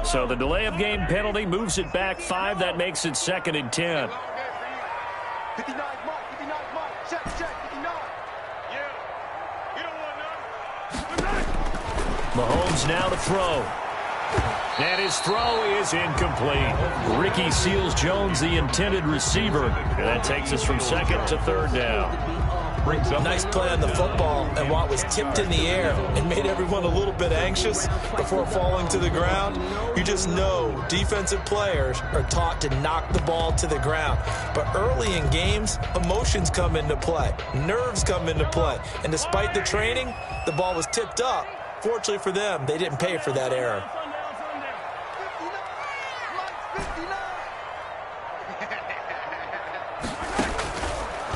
So the delay of game penalty moves it back 5. That makes it 2nd and 10. 59, check, 59. Yeah, you don't want none. Mahomes now to throw. And his throw is incomplete. Ricky Seals-Jones, the intended receiver. And that takes us from 2nd to 3rd down. Nice play on the football, and while it was tipped in the air and made everyone a little bit anxious before falling to the ground, you just know defensive players are taught to knock the ball to the ground. But early in games, emotions come into play, nerves come into play, and despite the training, the ball was tipped up. Fortunately for them, they didn't pay for that error.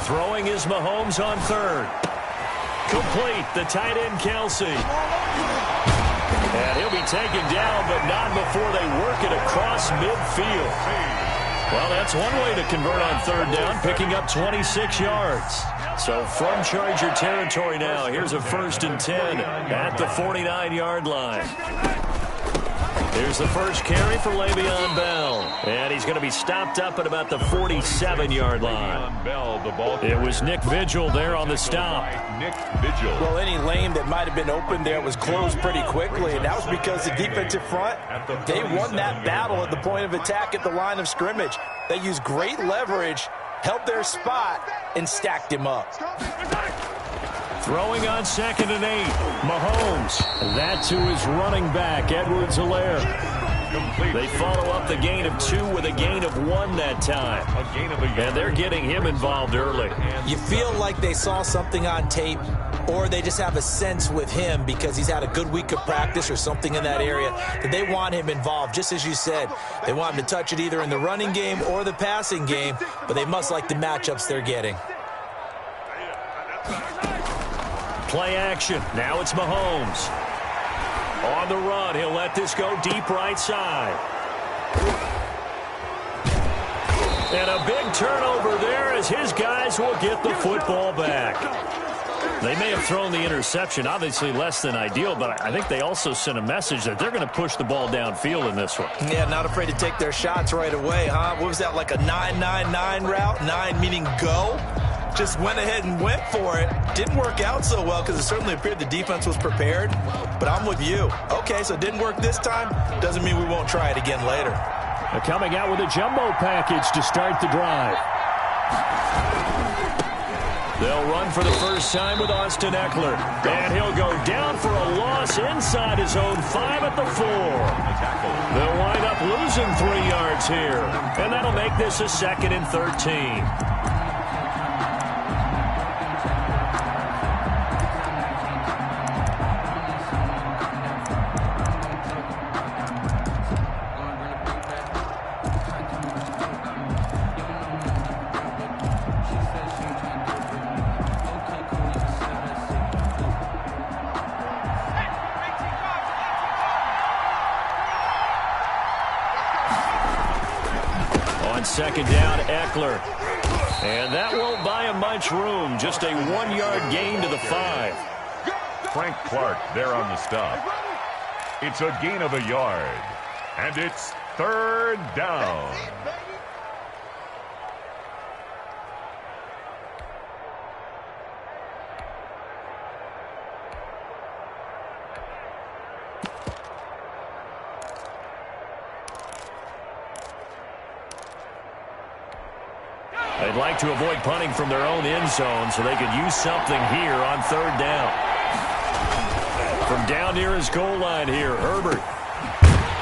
Throwing is Mahomes on 3rd. Complete, the tight end Kelsey. And he'll be taken down, but not before they work it across midfield. Well, that's one way to convert on 3rd down, picking up 26 yards. So from Charger territory now, here's a 1st and 10 at the 49-yard line. Here's the first carry for Le'Veon Bell. And he's going to be stopped up at about the 47-yard line. It was Nick Vigil there on the stop. Nick Vigil. Well, any lane that might have been open there was closed pretty quickly, and that was because the defensive front, they won that battle at the point of attack at the line of scrimmage. They used great leverage, held their spot, and stacked him up. Throwing on 2nd and 8. Mahomes. That to his running back, Edwards-Helaire. They follow up the gain of 2 with a gain of 1 that time. And they're getting him involved early. You feel like they saw something on tape, or they just have a sense with him because he's had a good week of practice or something in that area that they want him involved. Just as you said, they want him to touch it either in the running game or the passing game, but they must like the matchups they're getting. Play action. Now it's Mahomes. On the run, he'll let this go deep right side. And a big turnover there as his guys will get the football back. They may have thrown the interception, obviously less than ideal, but I think they also sent a message that they're going to push the ball downfield in this one. Yeah, not afraid to take their shots right away, huh? What was that, like a 9-9-9 route? 9 meaning go? Just went ahead and went for it. Didn't work out so well because it certainly appeared the defense was prepared. But I'm with you. Okay, so it didn't work this time. Doesn't mean we won't try it again later. They're coming out with a jumbo package to start the drive. They'll run for the first time with Austin Eckler. And he'll go down for a loss inside his own 5 at the 4. They'll wind up losing 3 yards here. And that'll make this a 2nd and 13. Second down, Eckler. And that won't buy him much room. Just a 1-yard gain to the 5. Frank Clark there on the stop. It's a gain of a yard. And it's 3rd down. They'd like to avoid punting from their own end zone so they could use something here on 3rd down. From down near his goal line here, Herbert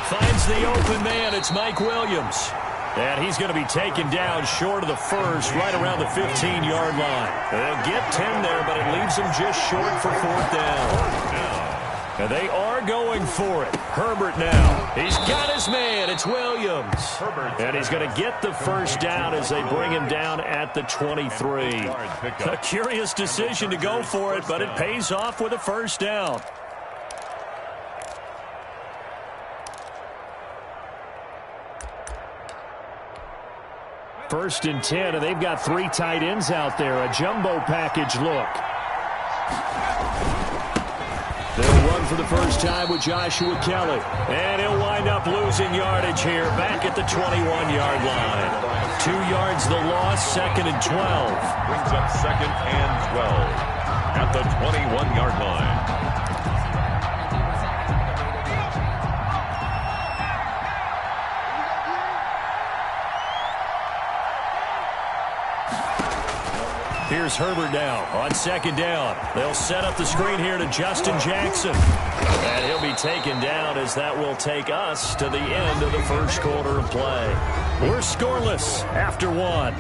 finds the open man. It's Mike Williams. And he's going to be taken down short of the first, right around the 15-yard line. They'll get 10 there, but it leaves them just short for 4th down. And they are going for it. Herbert now. He's got his man. It's Williams. And he's going to get the first down as they bring him down at the 23. A curious decision to go for it, but it pays off with a first down. First and 10, and they've got 3 tight ends out there. A jumbo package look. They'll run for the first time with Joshua Kelly. And he'll wind up losing yardage here back at the 21-yard line. 2 yards the loss, 2nd and 12. Brings up 2nd and 12 at the 21-yard line. Here's Herbert now on 2nd down. They'll set up the screen here to Justin Jackson. And he'll be taken down as that will take us to the end of the first quarter of play. We're scoreless after 1.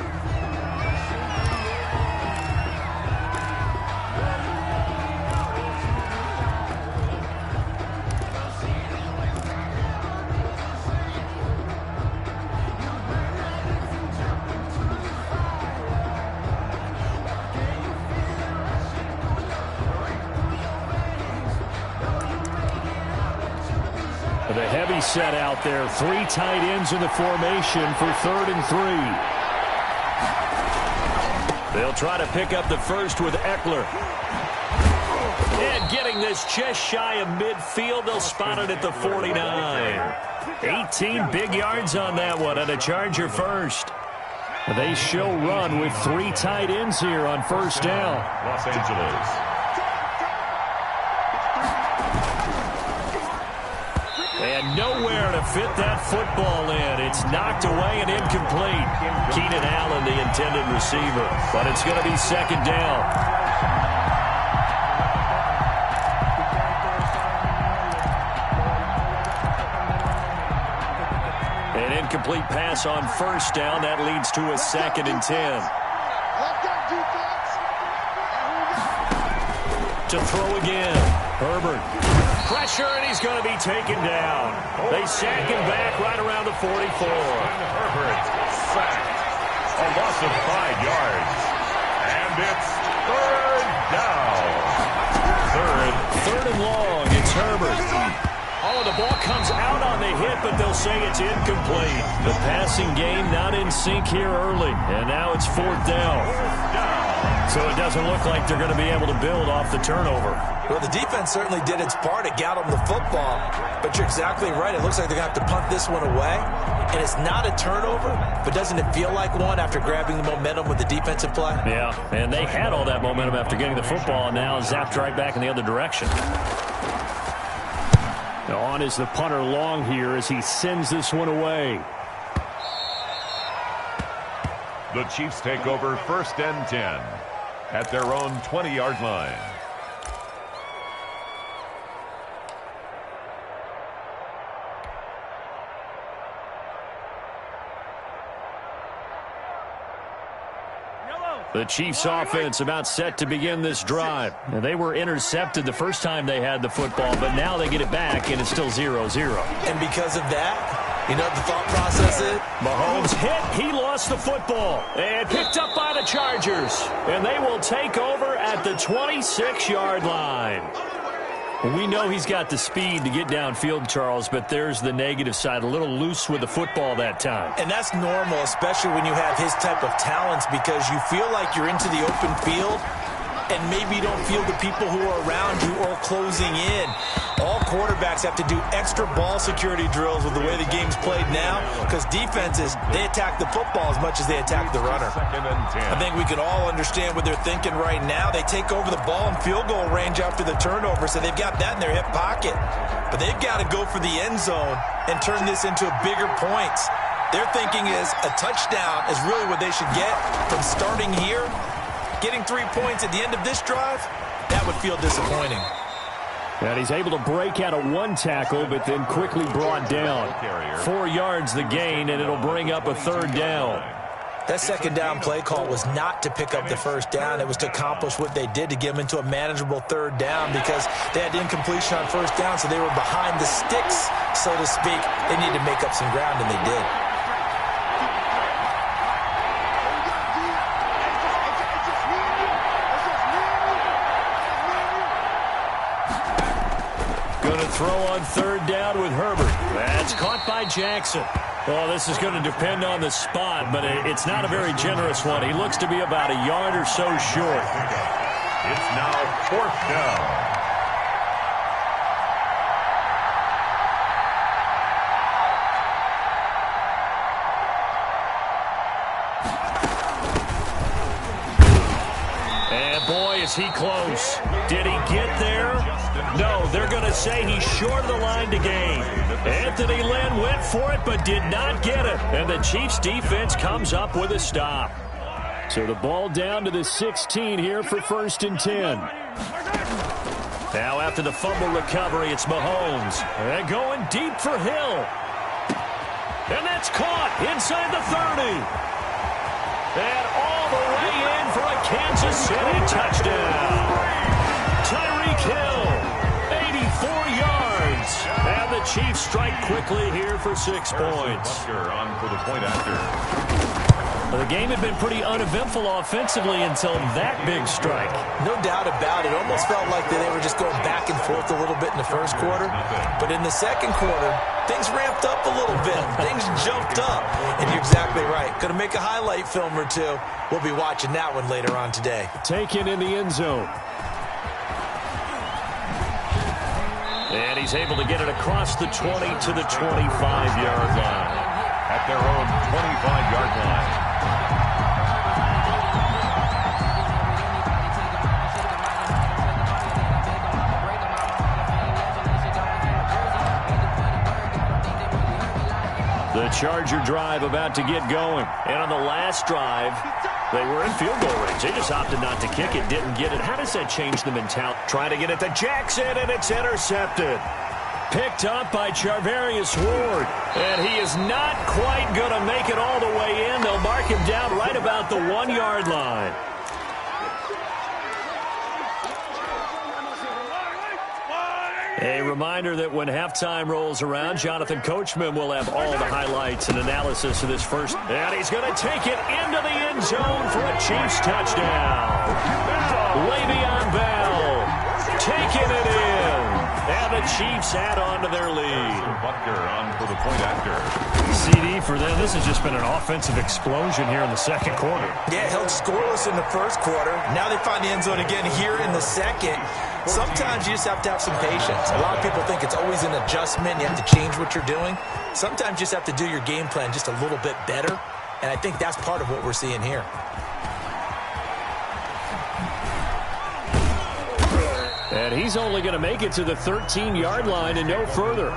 The heavy set out there. 3 tight ends in the formation for 3rd and 3. They'll try to pick up the first with Eckler. And getting this just shy of midfield. They'll spot it at the 49. 18 big yards on that one and a Charger first. They show run with 3 tight ends here on 1st down. Los Angeles. And nowhere to fit that football in. It's knocked away and incomplete. Keenan Allen, the intended receiver. But it's going to be 2nd down. An incomplete pass on 1st down. That leads to a 2nd and 10. To throw again. Herbert. Pressure, and he's going to be taken down. They sack him back right around the 44. Herbert sacked. A loss of 5 yards. And it's 3rd down. 3rd and long. It's Herbert. Oh, the ball comes out on the hit, but they'll say it's incomplete. The passing game not in sync here early. And now it's 4th down. So it doesn't look like they're going to be able to build off the turnover. Well, the defense certainly did its part. It got them the football. But you're exactly right. It looks like they're going to have to punt this one away. And it's not a turnover, but doesn't it feel like one after grabbing the momentum with the defensive play? Yeah, and they had all that momentum after getting the football, and now zapped right back in the other direction. Now on is the punter long here as he sends this one away. The Chiefs take over 1st and 10 at their own 20-yard line. The Chiefs offense about set to begin this drive. And they were intercepted the first time they had the football, but now they get it back, and it's still 0-0. And because of that, you know what the thought process is? Mahomes hit. He lost the football. And picked up by the Chargers. And they will take over at the 26-yard line. We know he's got the speed to get downfield, Charles, but there's the negative side. A little loose with the football that time. And that's normal, especially when you have his type of talents, because you feel like you're into the open field and maybe you don't feel the people who are around you or closing in. All quarterbacks have to do extra ball security drills with the way the game's played now, because defenses, they attack the football as much as they attack the runner. I think we can all understand what they're thinking right now. They take over the ball in field goal range after the turnover, so they've got that in their hip pocket. But they've got to go for the end zone and turn this into bigger points. Their thinking is a touchdown is really what they should get from starting here. Getting 3 points at the end of this drive, that would feel disappointing. And he's able to break out of 1 tackle, but then quickly brought down. 4 yards the gain, and it'll bring up a 3rd down. That 2nd down play call was not to pick up the 1st down. It was to accomplish what they did to get them into a manageable 3rd down, because they had incompletion on 1st down, so they were behind the sticks, so to speak. They needed to make up some ground, and they did. Throw on 3rd down with Herbert. That's caught by Jackson. Well, this is going to depend on the spot, but it's not a very generous one. He looks to be about a yard or so short. It's now 4th down. Is he close? Did he get there? No, they're going to say he's short of the line to gain. Anthony Lynn went for it but did not get it. And the Chiefs defense comes up with a stop. So the ball down to the 16 here for 1st and 10. Now after the fumble recovery, it's Mahomes. And going deep for Hill. And that's caught inside the 30. And all the way in for a Kansas City touchdown. Tyreek Hill, 84 yards. And the Chiefs strike quickly here for 6 points. On for the point after. Well, the game had been pretty uneventful offensively until that big strike. No doubt about it. Almost felt like they were just going back and forth a little bit in the first quarter. But in the second quarter, things ramped up a little bit. Things jumped up. And you're exactly right. Going to make a highlight film or two. We'll be watching that one later on today. Taken in the end zone. And he's able to get it across the 20 to the 25-yard line. At their own 25-yard line. The Charger drive about to get going. And on the last drive, they were in field goal range. They just opted not to kick it, didn't get it. How does that change the mentality? Trying to get it to Jackson, and it's intercepted. Picked up by Charvarius Ward. And he is not quite going to make it all the way in. They'll mark him down right about the 1-yard line. A reminder that when halftime rolls around, Jonathan Coachman will have all the highlights and analysis of this first. And he's going to take it into the end zone for a Chiefs touchdown. Le'Veon Bell taking it in. And the Chiefs add on to their lead. Butker on for the point after. CD for them. This has just been an offensive explosion here in the second quarter. Yeah, held scoreless in the first quarter. Now they find the end zone again here in the second. Sometimes you just have to have some patience. A lot of people think it's always an adjustment. You have to change what you're doing. Sometimes you just have to do your game plan just a little bit better. And I think that's part of what we're seeing here. And he's only going to make it to the 13-yard line and no further.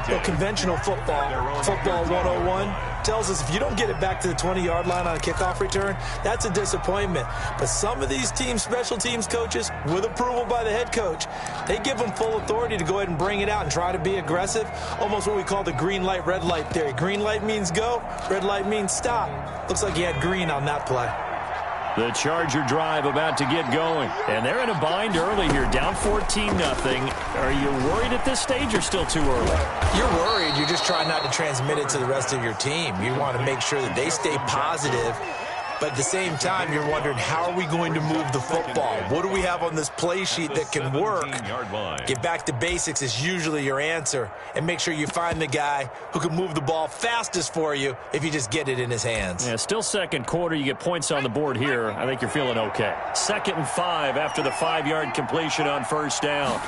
Well, conventional football 101, tells us if you don't get it back to the 20-yard line on a kickoff return, that's a disappointment. But some of these teams, special teams coaches, with approval by the head coach, they give them full authority to go ahead and bring it out and try to be aggressive. Almost what we call the green light, red light theory. Green light means go, red light means stop. Looks like he had green on that play. The Charger drive about to get going. And they're in a bind early here, down 14-0. Are you worried at this stage or still too early? You're worried. You're just trying not to transmit it to the rest of your team. You want to make sure that they stay positive. But at the same time, you're wondering, how are we going to move the football? What do we have on this play sheet that can work? Get back to basics is usually your answer. And make sure you find the guy who can move the ball fastest for you if you just get it in his hands. Yeah, still second quarter. You get points on the board here. I think you're feeling okay. 2nd and 5 after the 5-yard completion on first down.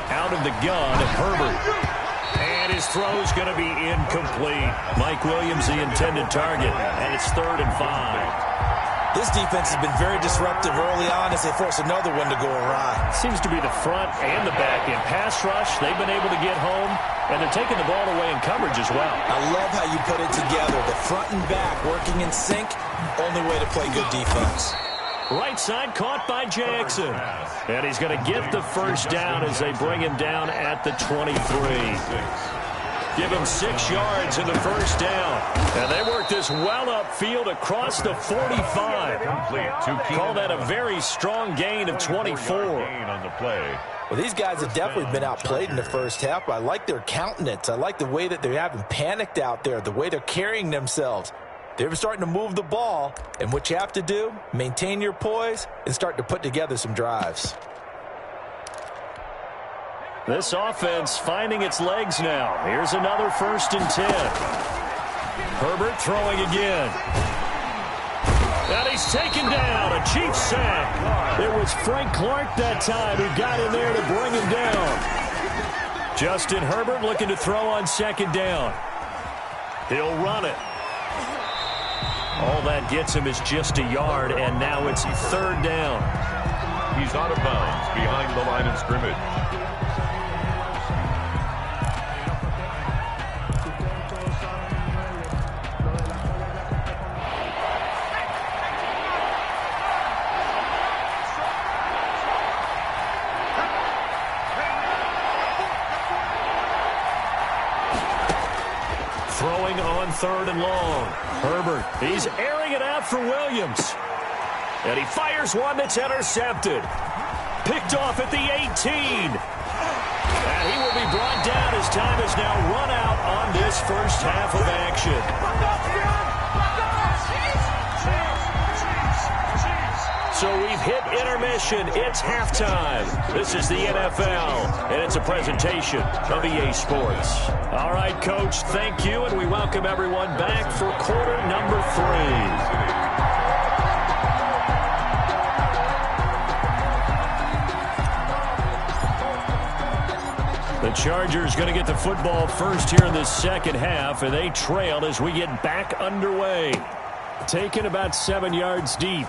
Out of the gun, Herbert. And his throw's going to be incomplete. Mike Williams, the intended target, and it's 3rd and 5. This defense has been very disruptive early on as they force another one to go awry. Seems to be the front and the back end. Pass rush, they've been able to get home, and they're taking the ball away in coverage as well. I love how you put it together. The front and back working in sync, only way to play good defense. Right side caught by Jackson. And he's going to get the first down as they bring him down at the 23. Give him 6 yards in the first down. And they work this well upfield across the 45. Call that a very strong gain of 24. Well, these guys have definitely been outplayed in the first half. I like their countenance. I like the way that they haven't panicked out there, the way they're carrying themselves. They're starting to move the ball, and what you have to do, maintain your poise and start to put together some drives. This offense finding its legs now. Here's another 1st and 10. Herbert throwing again. And he's taken down, a Chiefs sack. It was Frank Clark that time who got in there to bring him down. Justin Herbert looking to throw on 2nd down. He'll run it. All that gets him is just a yard, and now it's third down. He's out of bounds behind the line of scrimmage. Throwing on third and long. Herbert, he's airing it out for Williams. And he fires one that's intercepted. Picked off at the 18. And he will be brought down as time is now run out on this first half of action. So we've hit intermission. It's halftime. This is the NFL, and it's a presentation of EA Sports. All right, Coach, thank you, and we welcome everyone back for quarter number 3. The Chargers going to get the football first here in the second half, and they trail as we get back underway. Taken about 7 yards deep.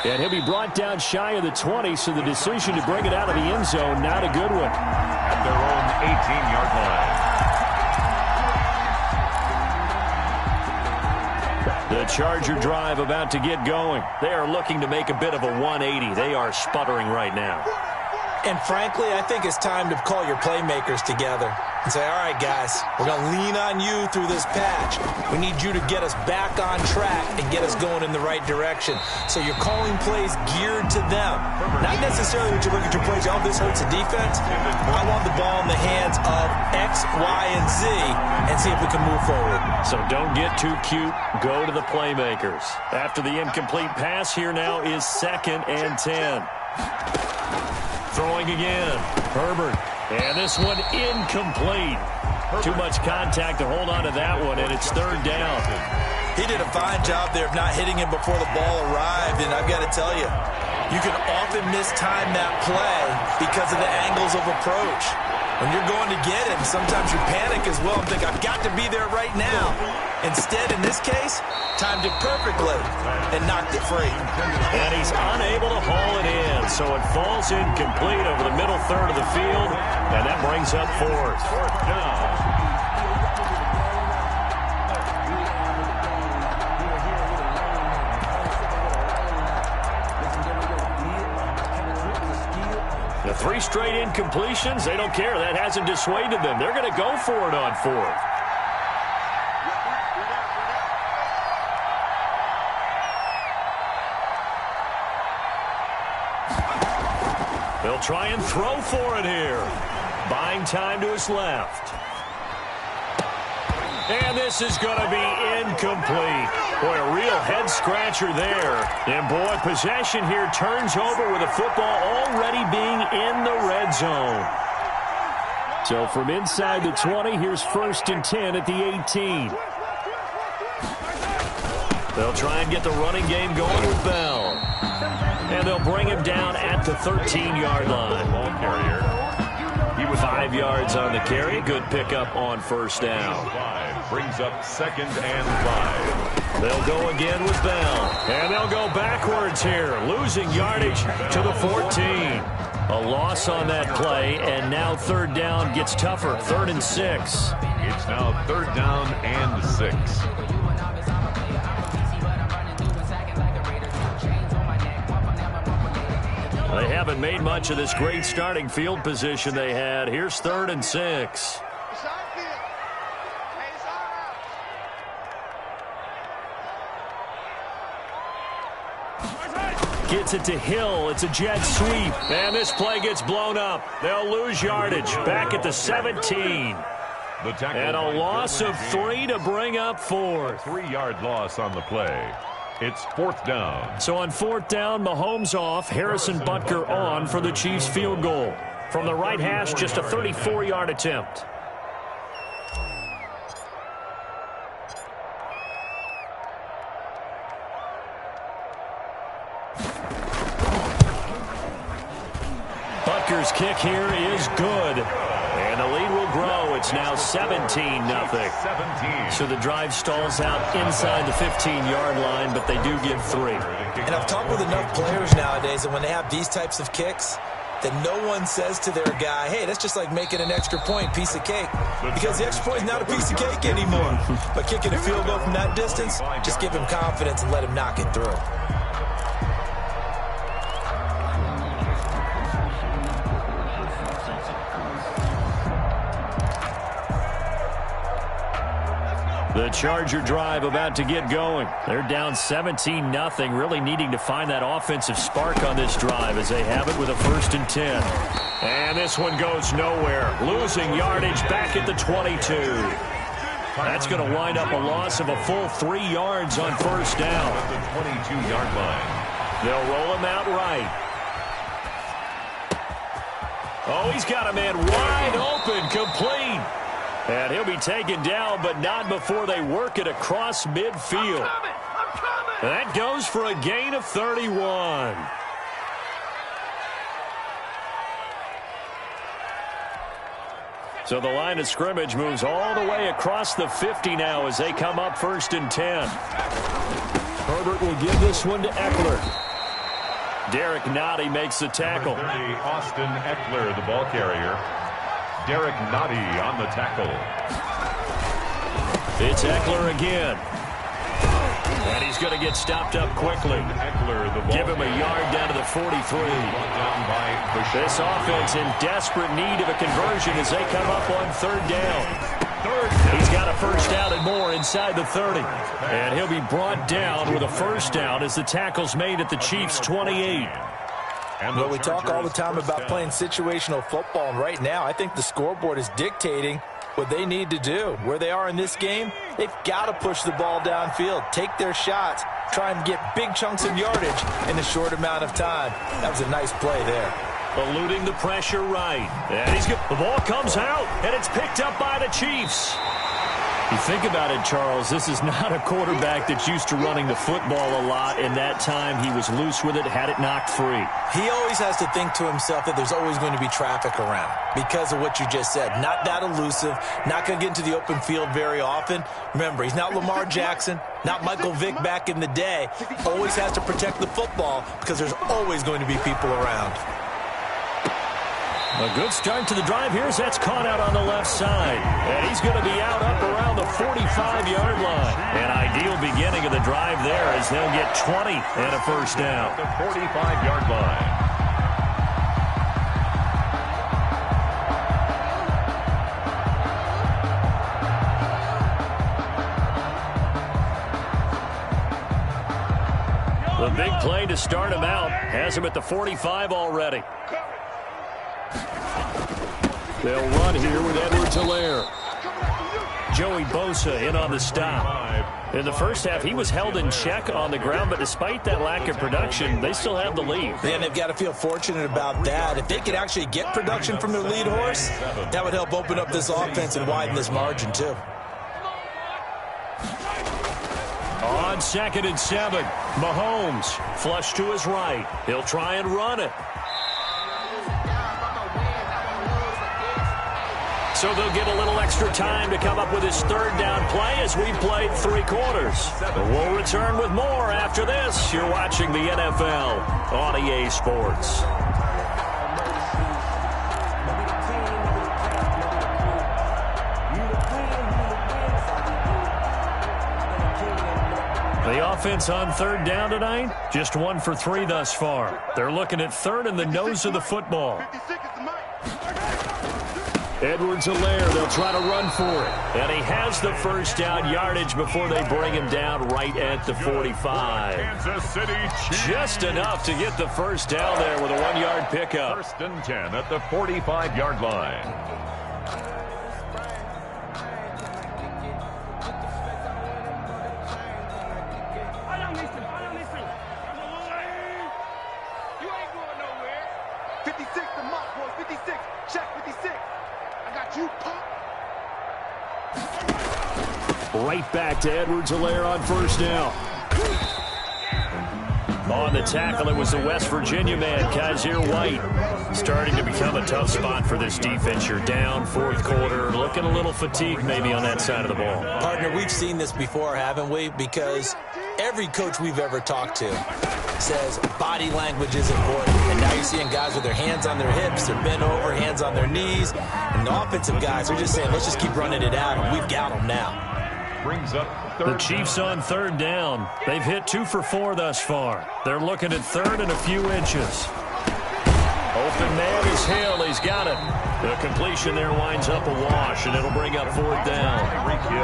And he'll be brought down shy of the 20, so the decision to bring it out of the end zone, not a good one. At their own 18-yard line. The Charger drive about to get going. They are looking to make a bit of a 180. They are sputtering right now. And frankly, I think it's time to call your playmakers together and say, all right, guys, we're going to lean on you through this patch. We need you to get us back on track and get us going in the right direction. So you're calling plays geared to them. Not necessarily when you look at your plays, oh, this hurts the defense. I want the ball in the hands of X, Y, and Z and see if we can move forward. So don't get too cute. Go to the playmakers. After the incomplete pass, here now is 2nd and 10. Throwing again. Herbert. And this one incomplete. Too much contact to hold on to that one, and it's third down. He did a fine job there of not hitting him before the ball arrived, and I've got to tell you, you can often mistime that play because of the angles of approach. When you're going to get him, sometimes you panic as well and think, I've got to be there right now. Instead, in this case, timed it perfectly and knocked it free. And he's unable to haul it in, so it falls incomplete over the middle third of the field, and that brings up fourth. Fourth down. The 3 straight incompletions, they don't care. That hasn't dissuaded them. They're going to go for it on fourth. They'll try and throw for it here. Buying time to his left. And this is going to be incomplete. Boy, a real head-scratcher there. And, boy, possession here turns over with the football already being in the red zone. So from inside the 20, here's 1st and 10 at the 18. They'll try and get the running game going with Bell. And they'll bring him down at the 13-yard line. Ball carrier. He was 5 yards on the carry. Good pickup on first down. 5 brings up 2nd and 5. They'll go again with Bell. And they'll go backwards here, losing yardage to the 14. A loss on that play, and now third down gets tougher. 3rd and 6. It's now 3rd down and 6. They haven't made much of this great starting field position they had. Here's 3rd and 6. Gets it to Hill. It's a jet sweep. And this play gets blown up. They'll lose yardage. Back at the 17. And a loss of 3 to bring up 4. 3-yard loss on the play. It's 4th down. So on 4th down, Mahomes off. Harrison Butker on for the Chiefs field goal. From the right hash, just a 34-yard attempt. Butker's kick here is good. And the lead will grow it's now 17-0. So the drive stalls out inside the 15-yard line, but they do get 3. And I've talked with enough players nowadays that when they have these types of kicks, that no one says to their guy, hey, that's just like making an extra point, piece of cake. Because the extra point is not a piece of cake anymore. But kicking a field goal from that distance, just give him confidence and let him knock it through. The Charger drive about to get going. They're down 17-0, really needing to find that offensive spark on this drive as they have it with a 1st and 10. And this one goes nowhere. Losing yardage back at the 22. That's going to wind up a loss of a full 3 yards on 1st down. At the 22-yard line. They'll roll him out right. Oh, he's got a man wide open, complete. And he'll be taken down, but not before they work it across midfield. I'm coming. That goes for a gain of 31. So the line of scrimmage moves all the way across the 50 now as they come up 1st and 10. Herbert will give this one to Eckler. Derek Nottie makes the tackle. Number 30, Austin Eckler, the ball carrier. Derek Nottie on the tackle. It's Eckler again. And he's going to get stopped up quickly. Eckler, the ball Give him a yard down to the 43. This offense in desperate need of a conversion as they come up on 3rd down. He's got a 1st down and more inside the 30. And he'll be brought down with a 1st down as the tackle's made at the Chiefs' 28. Well, we talk all the time about playing situational football, and right now I think the scoreboard is dictating what they need to do. Where they are in this game, they've got to push the ball downfield, take their shots, try and get big chunks of yardage in a short amount of time. That was a nice play there. Eluding the pressure right. And the ball comes out, and it's picked up by the Chiefs. You think about it, Charles, this is not a quarterback that's used to running the football a lot, and that time he was loose with it, had it knocked free. He always has to think to himself that there's always going to be traffic around because of what you just said. Not that elusive, not going to get into the open field very often. Remember, he's not Lamar Jackson, not Michael Vick back in the day. Always has to protect the football because there's always going to be people around. A good start to the drive here as that's caught out on the left side. And he's going to be out up around the 45-yard line. An ideal beginning of the drive there as they'll get 20 and a 1st down. The 45-yard line. The big play to start him out has him at the 45 already. They'll run here with Edwards-Helaire. Joey Bosa in on the stop. In the first half, he was held in check on the ground, but despite that lack of production, they still have the lead. And they've got to feel fortunate about that. If they could actually get production from their lead horse, that would help open up this offense and widen this margin, too. On 2nd and 7, Mahomes flush to his right. He'll try and run it. So they'll get a little extra time to come up with his 3rd down play as we played 3 quarters. We'll return with more after this. You're watching the NFL on EA Sports. The offense on 3rd down tonight, just 1 for 3 thus far. They're looking at 3rd in the nose of the football. Edwards-Helaire, they'll try to run for it. And he has the 1st down yardage before they bring him down right at the 45. Kansas City Chiefs. Just enough to get the 1st down there with a 1-yard pickup. 1st and 10 at the 45-yard line. You ain't going nowhere. 56 to Mock, boys. 56. Check 56. I got you, Pop. Right back to Edwards-Helaire on 1st down. On the tackle, it was the West Virginia man, Kaiser White. Starting to become a tough spot for this defense. You're down fourth quarter, looking a little fatigued maybe on that side of the ball. Partner, we've seen this before, haven't we? Because every coach we've ever talked to says body language is important. And now you're seeing guys with their hands on their hips, they're bent over, hands on their knees. And the offensive guys are just saying, let's just keep running it out, and we've got them now. Brings up the Chiefs on third down. They've hit 2 for 4 thus far. They're looking at third and a few inches. Open man is Hill. He's got it. The completion there winds up a wash, and it'll bring up fourth down.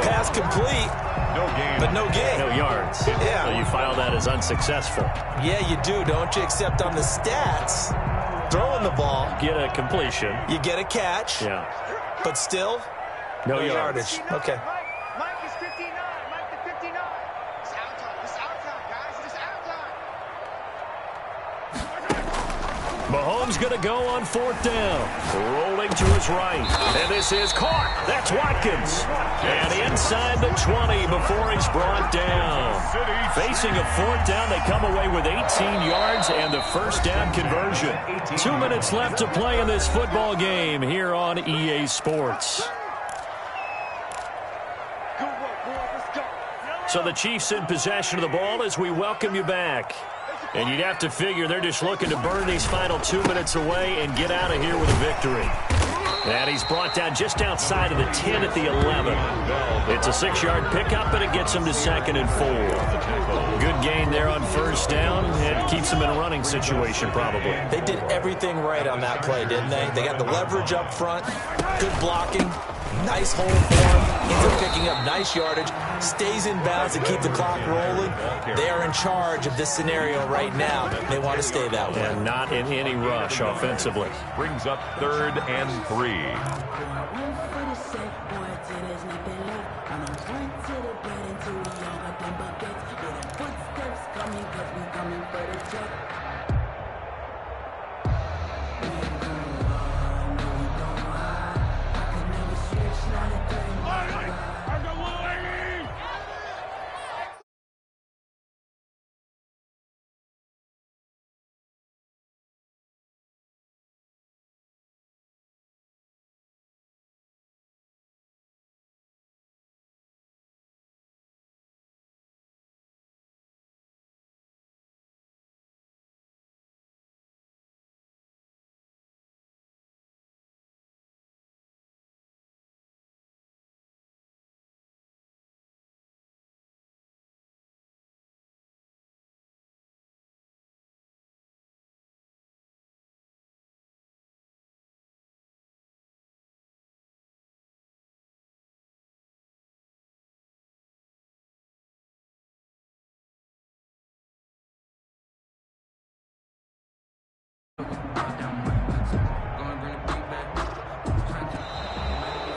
Pass complete, no gain. but no gain. No yards. Yeah. So you file that as unsuccessful. Yeah, you do, don't you? Except on the stats, throwing the ball, Get a completion. you get a catch, Yeah. but still, No yardage. Okay. Mike is 59. Mike is 59. It's out time. It's out time, guys. It's out time. Mahomes going to go on fourth down. Rolling to his right. And this is caught. That's Watkins. And inside the 20 before he's brought down. Facing a fourth down, they come away with 18 yards and the first down conversion. 2 minutes left to play in this football game here on EA Sports. Good work, boys. Let's go. So the Chiefs in possession of the ball as we welcome you back. And you'd have to figure they're just looking to burn these final 2 minutes away and get out of here with a victory. And he's brought down just outside of the 10 at the 11. It's a 6-yard pickup, and it gets him to 2nd and 4. Good gain there on first down. It keeps him in a running situation probably. They did everything right on that play, didn't they? They got the leverage up front, good blocking, nice hole for him, ends up picking up nice yardage, stays in bounds to keep the clock rolling. They are in charge of this scenario right now. They want to stay that way. And not in any rush offensively. Brings up 3rd and 3.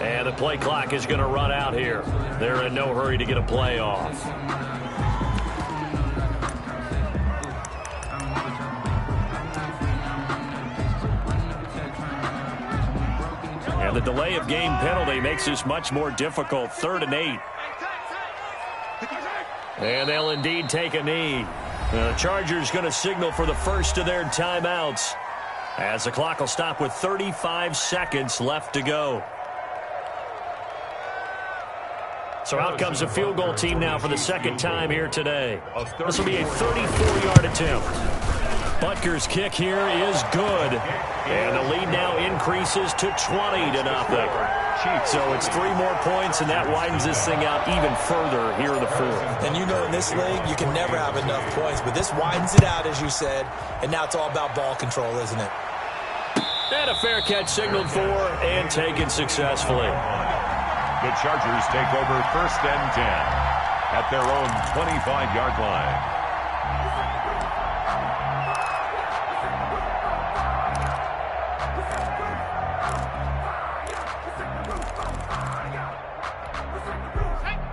And the play clock is going to run out here. They're in no hurry to get a play off. And the delay of game penalty makes this much more difficult. 3rd and 8. And they'll indeed take a knee. The Chargers going to signal for the first of their timeouts as the clock will stop with 35 seconds left to go. So out comes a field goal team now for the second time here today. This will be a 34-yard attempt. Butker's kick here is good. And the lead now increases to 20-0. So it's 3 more points, and that widens this thing out even further here in the fourth. And you know in this league, you can never have enough points, but this widens it out, as you said, and now it's all about ball control, isn't it? And a fair catch signaled for and taken successfully. The Chargers take over 1st and 10 at their own 25-yard line.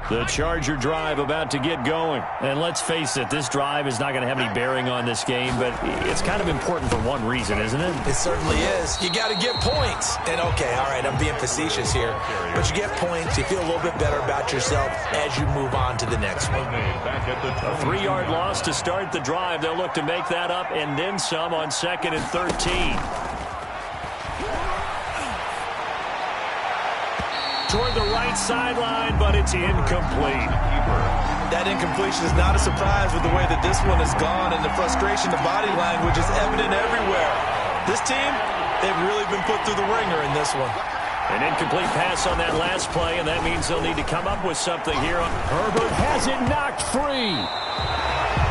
The Charger drive about to get going. And let's face it, this drive is not going to have any bearing on this game, but it's kind of important for one reason, isn't it? It certainly is. You got to get points. And, okay, all right, I'm being facetious here. But you get points, you feel a little bit better about yourself as you move on to the next one. A 3-yard loss to start the drive. They'll look to make that up and then some on 2nd and 13. toward the right sideline, but it's incomplete. That incompletion is not a surprise with the way that this one has gone, and the frustration, the body language is evident everywhere. This team, they've really been put through the ringer in this one. An incomplete pass on that last play, and that means they'll need to come up with something here. Herbert has it knocked free.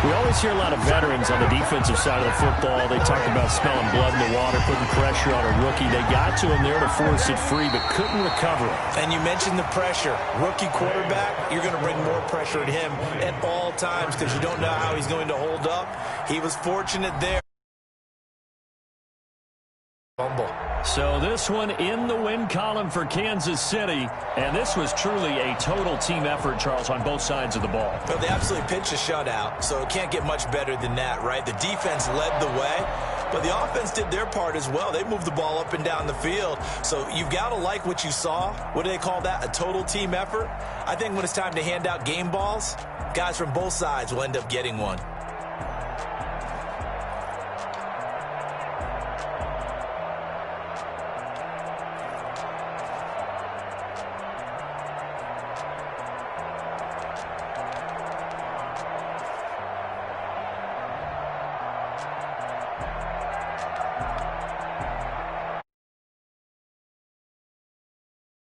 We always hear a lot of veterans on the defensive side of the football. They talk about smelling blood in the water, putting pressure on a rookie. They got to him there to force it free, but couldn't recover it. And you mentioned the pressure. Rookie quarterback, you're going to bring more pressure at him at all times because you don't know how he's going to hold up. He was fortunate there. Fumble. So this one in the win column for Kansas City, and this was truly a total team effort, Charles, on both sides of the ball. Well, they absolutely pitched a shutout, so it can't get much better than that, right? The defense led the way, but the offense did their part as well. They moved the ball up and down the field, so you've got to like what you saw. What do they call that? A total team effort? I think when it's time to hand out game balls, guys from both sides will end up getting one.